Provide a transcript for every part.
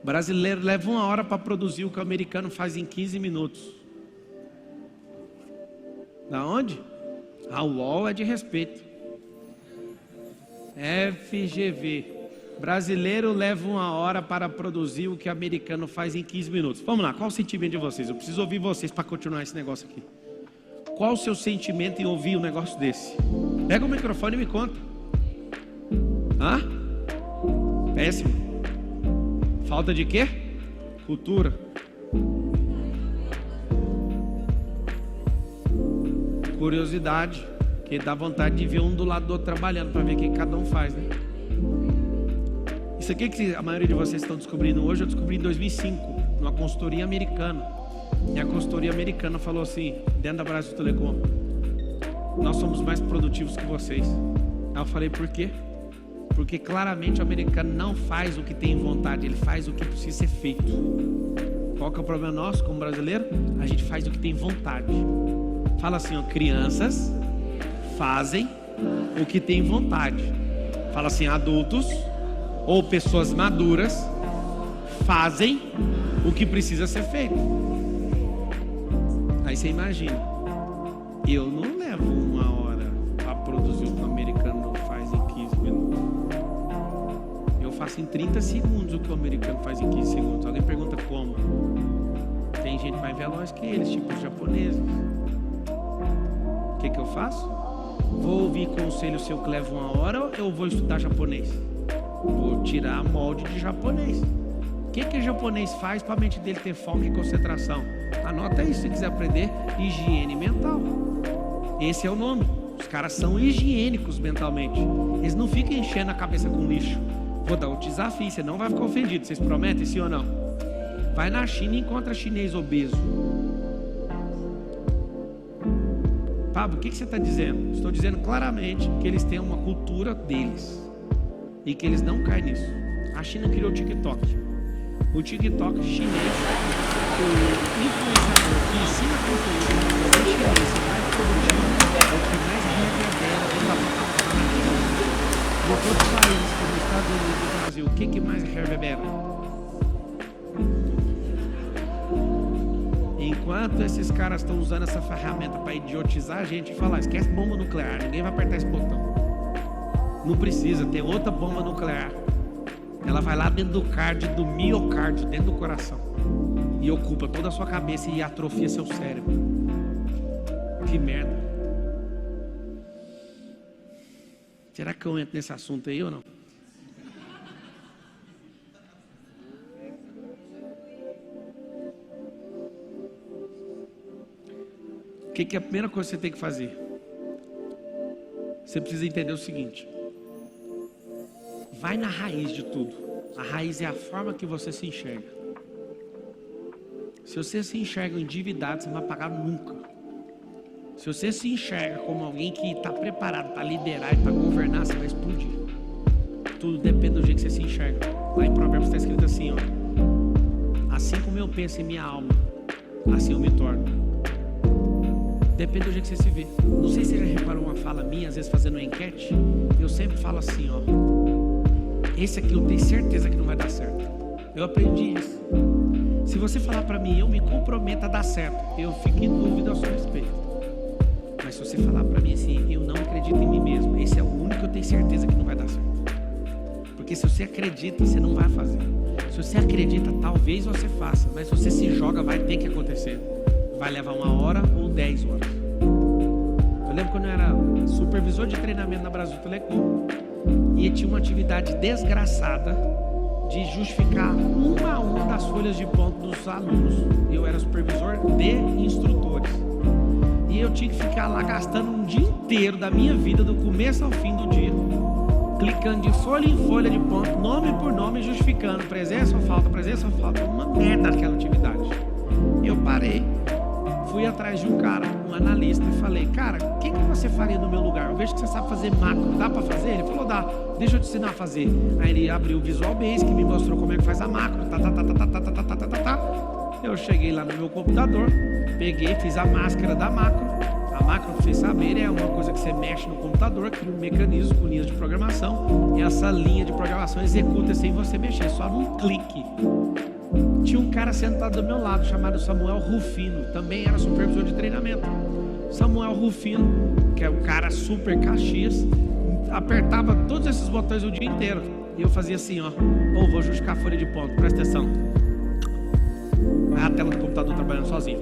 Brasileiro leva 1 hora para produzir o que o americano faz em 15 minutos. Da onde? A UOL é de respeito. FGV. Brasileiro leva 1 hora para produzir o que o americano faz em 15 minutos. Vamos lá, qual o sentimento de vocês? Eu preciso ouvir vocês para continuar esse negócio aqui. Qual o seu sentimento em ouvir um negócio desse? Pega o microfone e me conta. Hã? Péssimo. Falta de quê? Cultura. Curiosidade. Que dá vontade de ver um do lado do outro trabalhando para ver o que cada um faz, né? Isso aqui que a maioria de vocês estão descobrindo hoje, eu descobri em 2005, numa consultoria americana. E a consultoria americana falou assim, dentro da Brasil Telecom: nós somos mais produtivos que vocês. Aí eu falei, por quê? Porque claramente o americano não faz o que tem vontade, ele faz o que precisa ser feito. Qual que é o problema nosso como brasileiro? A gente faz o que tem vontade. Fala assim, ó, crianças fazem o que tem vontade. Fala assim, adultos ou pessoas maduras fazem o que precisa ser feito. Aí você imagina, eu não levo 1 hora para produzir o que o americano faz em 15 minutos. Eu faço em 30 segundos o que o americano faz em 15 segundos. Alguém pergunta como? Tem gente mais veloz que eles, tipo os japoneses. O que eu faço? Vou ouvir conselho seu que leva 1 hora ou eu vou estudar japonês? Vou tirar molde de japonês. O que japonês faz para a mente dele ter foco e concentração? Anota aí se quiser aprender higiene mental. Esse é o nome. Os caras são higiênicos mentalmente. Eles não ficam enchendo a cabeça com lixo. Vou dar um desafio, você não vai ficar ofendido. Vocês prometem, sim ou não? Vai na China e encontra chinês obeso. Pablo, o que você está dizendo? Estou dizendo claramente que eles têm uma cultura deles e que eles não caem nisso. A China criou o TikTok. O TikTok chinês, o influenciador que ensina conteúdo, o chinês mais produtivo, é o que mais reverbera dentro da plataforma. De todos os países, como os Estados Unidos e o Brasil, o que mais reverbera? Enquanto esses caras estão usando essa ferramenta para idiotizar a gente e falar, esquece bomba nuclear, ninguém vai apertar esse botão. Não precisa, tem outra bomba nuclear. Ela vai lá dentro do cardio, do miocárdio, dentro do coração, e ocupa toda a sua cabeça e atrofia seu cérebro. Que merda. Será que eu entro nesse assunto aí ou não? O que é a primeira coisa que você tem que fazer? Você precisa entender o seguinte: vai na raiz de tudo. A raiz é a forma que você se enxerga. Se você se enxerga endividado, você não vai pagar nunca. Se você se enxerga como alguém que está preparado para liderar e para governar, você vai explodir. Tudo depende do jeito que você se enxerga. Lá em Provérbios está escrito assim, ó: assim como eu penso em minha alma, assim eu me torno. Depende do jeito que você se vê. Não sei se você já reparou uma fala minha, às vezes fazendo uma enquete. Eu sempre falo assim, ó: esse aqui eu tenho certeza que não vai dar certo. Eu aprendi isso. Se você falar para mim, eu me comprometo a dar certo, eu fico em dúvida a seu respeito. Mas se você falar para mim assim, eu não acredito em mim mesmo, esse é o único que eu tenho certeza que não vai dar certo. Porque se você acredita, você não vai fazer. Se você acredita, talvez você faça. Mas se você se joga, vai ter que acontecer. Vai levar 1 hora ou 10 horas. Eu lembro quando eu era supervisor de treinamento na Brasil Telecom, e tinha uma atividade desgraçada de justificar uma a uma das folhas de ponto dos alunos. Eu era supervisor de instrutores. E eu tinha que ficar lá gastando um dia inteiro da minha vida, do começo ao fim do dia, clicando de folha em folha de ponto, nome por nome, justificando presença ou falta, uma merda aquela atividade. Eu parei, fui atrás de um cara, um analista, e falei: cara, o que você faria no meu lugar? Eu vejo que você sabe fazer macro, dá pra fazer? Ele falou: dá, deixa eu te ensinar a fazer. Aí ele abriu o Visual Basic, me mostrou como é que faz a macro, Eu cheguei lá no meu computador, peguei, fiz a máscara da macro, A máquina, para vocês saberem, é uma coisa que você mexe no computador, cria um mecanismo com linhas de programação, e essa linha de programação executa sem você mexer, só num clique. Tinha um cara sentado do meu lado, chamado Samuel Rufino, também era supervisor de treinamento. Samuel Rufino, que é um cara super Caxias, apertava todos esses botões o dia inteiro. E eu fazia assim, ó, vou justificar a folha de ponto, presta atenção. A tela do computador trabalhando sozinho.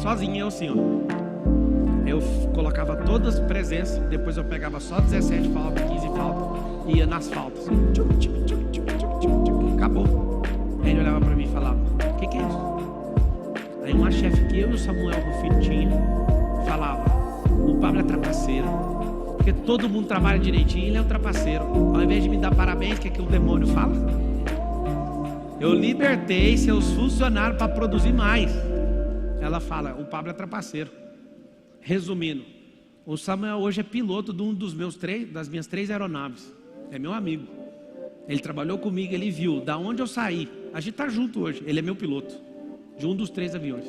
Sozinho eu assim, ó. Eu colocava todas as presenças, depois eu pegava só 17 faltas, 15 faltas, e ia nas faltas. Acabou. Aí ele olhava pra mim e falava, o que é isso? Aí uma chefe que eu e o Samuel Rufino tinha, falava, o Pablo é trapaceiro, porque todo mundo trabalha direitinho, ele é um trapaceiro. Ao invés de me dar parabéns, que é que o demônio fala? Eu libertei seus funcionários para produzir mais. Ela fala, o Pablo é trapaceiro. Resumindo, o Samuel hoje é piloto de um das minhas 3 aeronaves. É meu amigo. Ele trabalhou comigo, ele viu da onde eu saí. A gente tá junto hoje. Ele é meu piloto de um dos 3 aviões.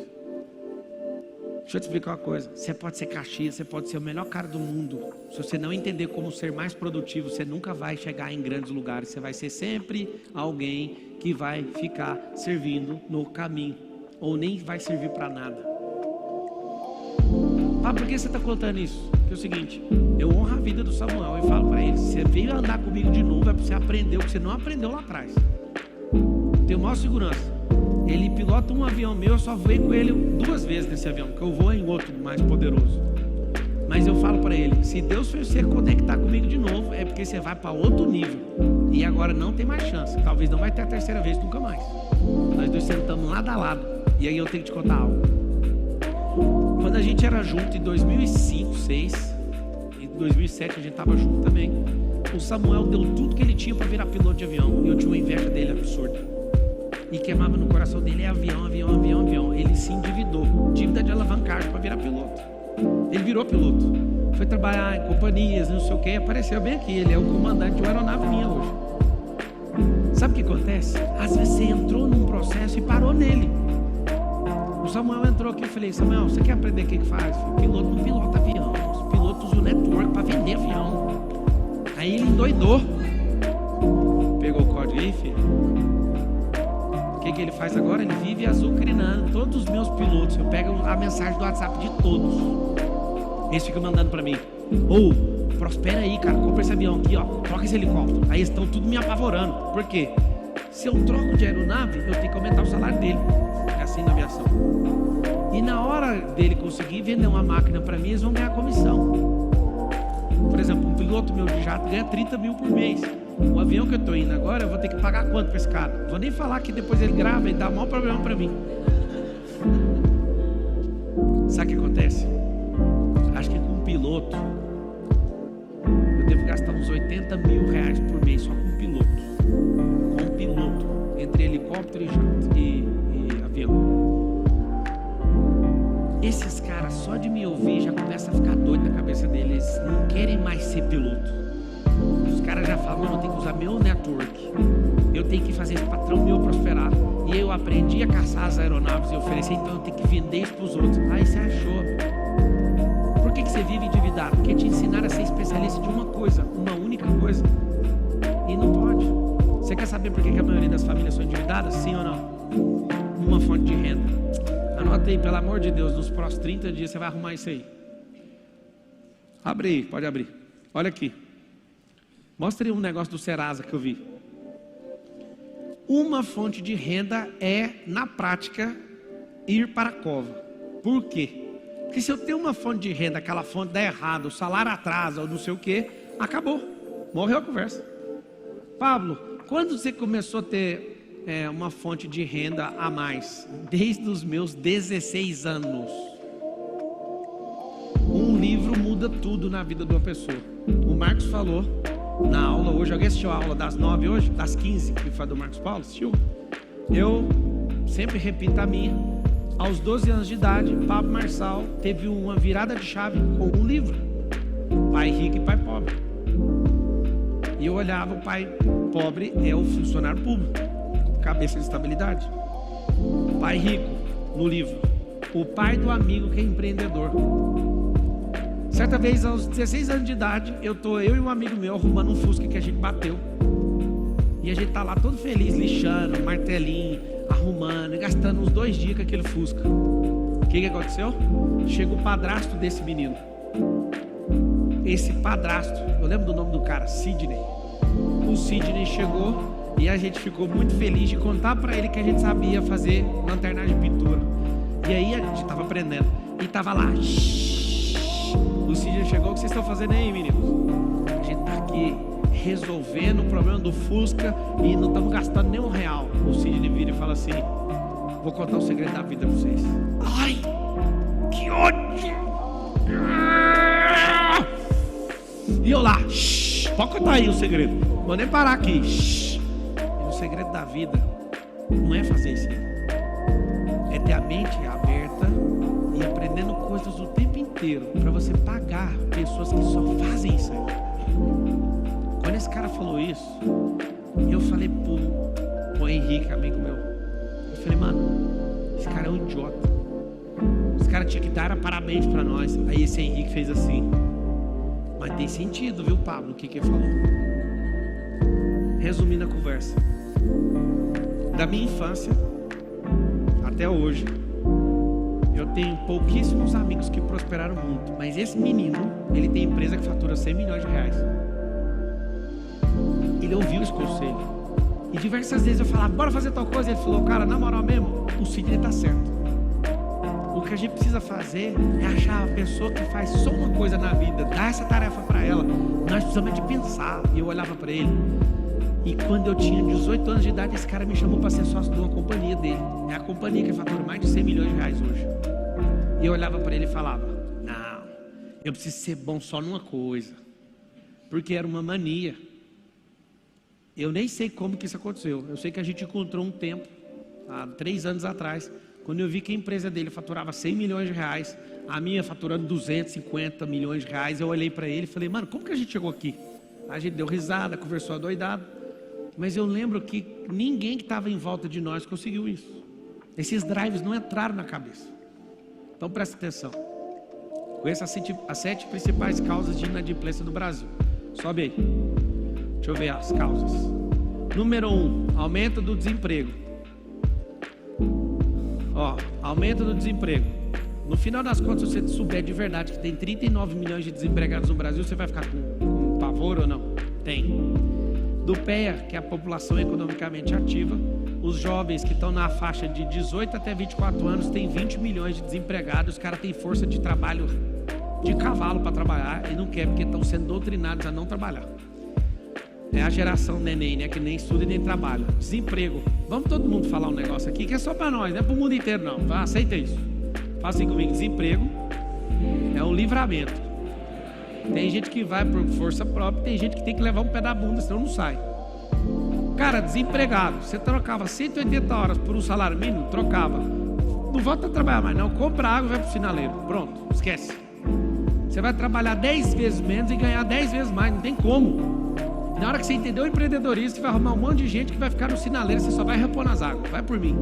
Deixa eu te explicar uma coisa. Você pode ser Caxias, você pode ser o melhor cara do mundo. Se você não entender como ser mais produtivo, você nunca vai chegar em grandes lugares. Você vai ser sempre alguém que vai ficar servindo no caminho, ou nem vai servir para nada. Por que você está contando isso? Porque é o seguinte, eu honro a vida do Samuel e falo para ele, você veio andar comigo de novo, é para você aprender o que você não aprendeu lá atrás. Tenho maior segurança. Ele pilota um avião meu, eu só voei com ele 2 vezes nesse avião, porque eu vou em outro mais poderoso. Mas eu falo para ele, se Deus fez você conectar comigo de novo, é porque você vai para outro nível. E agora não tem mais chance. Talvez não vai ter a 3ª vez, nunca mais. Nós 2 sentamos lado a lado. E aí eu tenho que te contar algo. Quando a gente era junto em 2005, 2006, em 2007 a gente estava junto também. O Samuel deu tudo que ele tinha para virar piloto de avião. E eu tinha uma inveja dele absurda. E queimava no coração dele avião. Ele se endividou. Dívida de alavancagem para virar piloto. Ele virou piloto. Foi trabalhar em companhias, não sei o que. Apareceu bem aqui. Ele é o comandante de uma aeronave minha hoje. Sabe o que acontece? Às vezes você entrou num processo e parou nele. O Samuel entrou aqui e falei, Samuel, você quer aprender o que faz? O piloto não pilota avião. Os pilotos usam network para vender avião. Aí ele endoidou. Pegou o código aí, filho. O que ele faz agora? Ele vive azucrinando todos os meus pilotos. Eu pego a mensagem do WhatsApp de todos. Eles ficam mandando para mim. Prospera aí, cara, compra esse avião aqui, ó. Troca esse helicóptero. Aí eles estão tudo me apavorando. Por quê? Se eu troco de aeronave, eu tenho que aumentar o salário dele. É assim na aviação. E na hora dele conseguir vender uma máquina para mim, eles vão ganhar comissão. Por exemplo, um piloto meu de jato ganha 30 mil por mês. O avião que eu estou indo agora, eu vou ter que pagar quanto para esse cara? Não vou nem falar que depois ele grava e dá o maior problema para mim. Sabe o que acontece? Acho que com um piloto, eu devo gastar uns 80 mil reais por mês só com um piloto. Com um piloto, entre helicóptero e jato e avião. Esses caras, só de me ouvir, já começa a ficar doido na cabeça deles. Eles não querem mais ser piloto. Os caras já falam, eu tenho que usar meu network. Eu tenho que fazer esse patrão meu prosperar. E aí eu aprendi a caçar as aeronaves e oferecer, então eu tenho que vender isso para os outros. Aí você achou. Por que você vive endividado? Porque te ensinaram a ser especialista de uma coisa, uma única coisa. E não pode. Você quer saber por que a maioria das famílias são endividadas? Sim ou não? Uma fonte de renda. Anota aí, pelo amor de Deus, nos próximos 30 dias você vai arrumar isso aí. Abre aí, pode abrir. Olha aqui. Mostra aí um negócio do Serasa que eu vi. Uma fonte de renda é, na prática, ir para a cova. Por quê? Porque se eu tenho uma fonte de renda, aquela fonte dá errado, o salário atrasa ou não sei o quê, acabou. Morreu a conversa. Pablo, quando você começou a ter uma fonte de renda a mais? Desde os meus 16 anos. Um livro muda tudo na vida de uma pessoa. O Marcos falou na aula hoje, alguém assistiu a aula das 9 hoje? Das 15, que foi do Marcos Paulo? Assistiu? Eu sempre repito a minha. Aos 12 anos de idade, Pablo Marçal teve uma virada de chave com um livro. Pai Rico e Pai Pobre. E eu olhava, o pai pobre é o funcionário público, cabeça de estabilidade. Pai Rico, no livro. O pai do amigo que é empreendedor. Certa vez, aos 16 anos de idade, eu e um amigo meu arrumando um Fusca que a gente bateu. E a gente tá lá todo feliz, lixando, martelinho, arrumando, gastando uns 2 dias com aquele Fusca. O que aconteceu? Chega o padrasto desse menino. Esse padrasto, eu lembro do nome do cara, Sidney. O Sidney chegou e a gente ficou muito feliz de contar pra ele que a gente sabia fazer lanternagem de pintura. E aí a gente tava aprendendo. E tava lá. O Sidney chegou, o que vocês estão fazendo aí, meninos? A gente tá aqui resolvendo o problema do Fusca e não estamos gastando nem R$1. O Sidney vira e fala assim: vou contar o segredo da vida pra vocês. Ai, que ódio! E eu lá, pode contar aí o segredo. Vou nem parar aqui. E o segredo da vida não é fazer isso aí. É ter a mente aberta e aprendendo coisas o tempo inteiro para você pagar pessoas que só fazem isso aí. Quando esse cara falou isso, eu falei pro Henrique, amigo meu, eu falei: mano, esse cara é um idiota. Esse cara tinha que dar parabéns para nós. Aí esse Henrique fez assim: mas tem sentido, viu, Pablo, o que ele falou? Resumindo a conversa, da minha infância até hoje, eu tenho pouquíssimos amigos que prosperaram muito, mas esse menino, ele tem empresa que fatura R$100 milhões. Ele ouviu esse conselho e diversas vezes eu falava: bora fazer tal coisa. Ele falou: cara, na moral mesmo, o Sidney tá certo. O que a gente precisa fazer é achar a pessoa que faz só uma coisa na vida, dar essa tarefa para ela. Nós precisamos de pensar. E eu olhava para ele, e quando eu tinha 18 anos de idade, esse cara me chamou para ser sócio de uma companhia dele. É a companhia que fatura mais de R$100 milhões hoje. E eu olhava para ele e falava: não, eu preciso ser bom só numa coisa, porque era uma mania. Eu nem sei como que isso aconteceu. Eu sei que a gente encontrou um tempo, há 3 anos atrás, quando eu vi que a empresa dele faturava R$100 milhões, a minha faturando R$250 milhões, eu olhei para ele e falei: mano, como que a gente chegou aqui? A gente deu risada, conversou adoidado, mas eu lembro que ninguém que estava em volta de nós conseguiu isso. Esses drives não entraram na cabeça. Então presta atenção. Conheça as 7 principais causas de inadimplência do Brasil. Sobe aí. Deixa eu ver as causas. Número 1, aumento do desemprego. Aumento do desemprego. No final das contas, se você souber de verdade que tem 39 milhões de desempregados no Brasil, você vai ficar com pavor ou não? Tem. Do PEA, que é a população economicamente ativa, os jovens que estão na faixa de 18 até 24 anos tem 20 milhões de desempregados. Os caras têm força de trabalho de cavalo para trabalhar e não quer porque estão sendo doutrinados a não trabalhar. É a geração neném, né? Que nem estuda e nem trabalha. Desemprego. Vamos todo mundo falar um negócio aqui que é só para nós, não é para o mundo inteiro não. Aceita isso. Faça assim comigo. Desemprego é um livramento. Tem gente que vai por força própria, tem gente que tem que levar um pé da bunda, senão não sai. Cara, desempregado, você trocava 180 horas por um salário mínimo? Trocava. Não volta a trabalhar mais não, compra água e vai pro sinaleiro. Pronto, esquece. Você vai trabalhar 10 vezes menos e ganhar 10 vezes mais, não tem como. Na hora que você entender o empreendedorismo, você vai arrumar um monte de gente que vai ficar no sinaleiro, você só vai repor nas águas. Vai por mim.